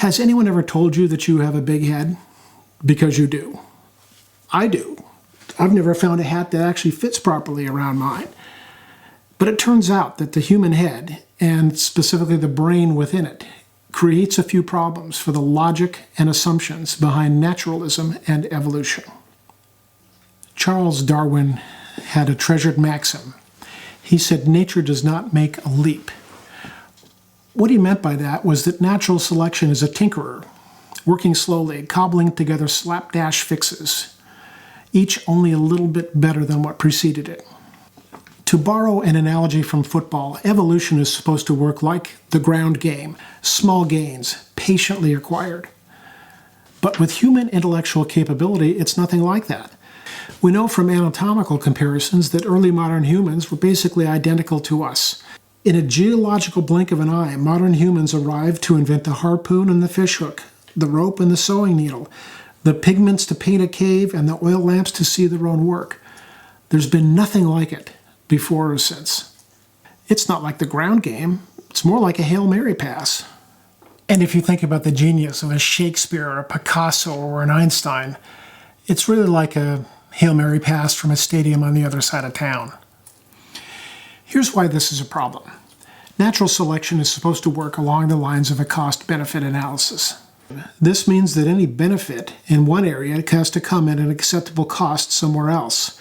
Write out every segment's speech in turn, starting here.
Has anyone ever told you that you have a big head? Because you do. I do. I've never found a hat that actually fits properly around mine. But it turns out that the human head, and specifically the brain within it, creates a few problems for the logic and assumptions behind naturalism and evolution. Charles Darwin had a treasured maxim. He said, "Nature does not make a leap." What he meant by that was that natural selection is a tinkerer, working slowly, cobbling together slapdash fixes, each only a little bit better than what preceded it. To borrow an analogy from football, evolution is supposed to work like the ground game, small gains, patiently acquired. But with human intellectual capability, it's nothing like that. We know from anatomical comparisons that early modern humans were basically identical to us. In a geological blink of an eye, modern humans arrived to invent the harpoon and the fishhook, the rope and the sewing needle, the pigments to paint a cave, and the oil lamps to see their own work. There's been nothing like it before or since. It's not like the ground game. It's more like a Hail Mary pass. And if you think about the genius of a Shakespeare or a Picasso or an Einstein, it's really like a Hail Mary pass from a stadium on the other side of town. Here's why this is a problem. Natural selection is supposed to work along the lines of a cost-benefit analysis. This means that any benefit in one area has to come at an acceptable cost somewhere else.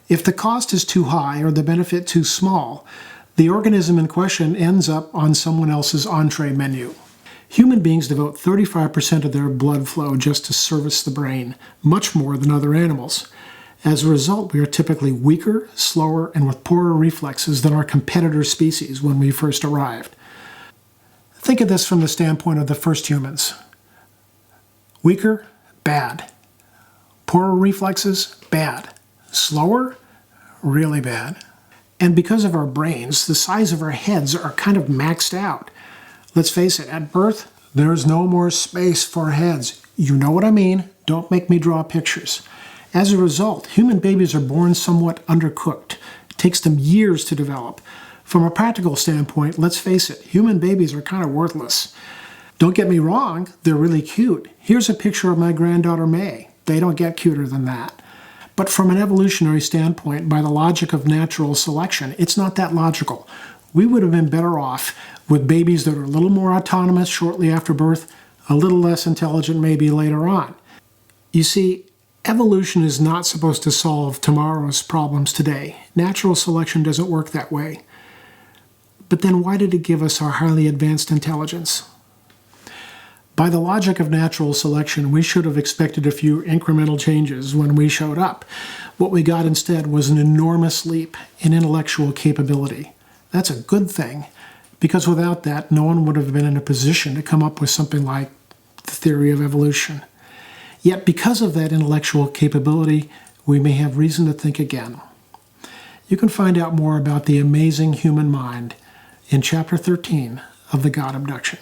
If the cost is too high or the benefit too small, the organism in question ends up on someone else's entree menu. Human beings devote 35% of their blood flow just to service the brain, much more than other animals. As a result, we are typically weaker, slower, and with poorer reflexes than our competitor species when we first arrived. Think of this from the standpoint of the first humans. Weaker? Bad. Poorer reflexes? Bad. Slower? Really bad. And because of our brains, the size of our heads are kind of maxed out. Let's face it, at birth, there's no more space for heads. You know what I mean? Don't make me draw pictures. As a result, human babies are born somewhat undercooked. It takes them years to develop. From a practical standpoint, let's face it, human babies are kind of worthless. Don't get me wrong, they're really cute. Here's a picture of my granddaughter May. They don't get cuter than that. But from an evolutionary standpoint, by the logic of natural selection, it's not that logical. We would have been better off with babies that are a little more autonomous shortly after birth, a little less intelligent maybe later on. You see, evolution is not supposed to solve tomorrow's problems today. Natural selection doesn't work that way. But then why did it give us our highly advanced intelligence? By the logic of natural selection, we should have expected a few incremental changes when we showed up. What we got instead was an enormous leap in intellectual capability. That's a good thing, because without that, no one would have been in a position to come up with something like the theory of evolution. Yet because of that intellectual capability, we may have reason to think again. You can find out more about the amazing human mind in Chapter 13 of The God Abduction.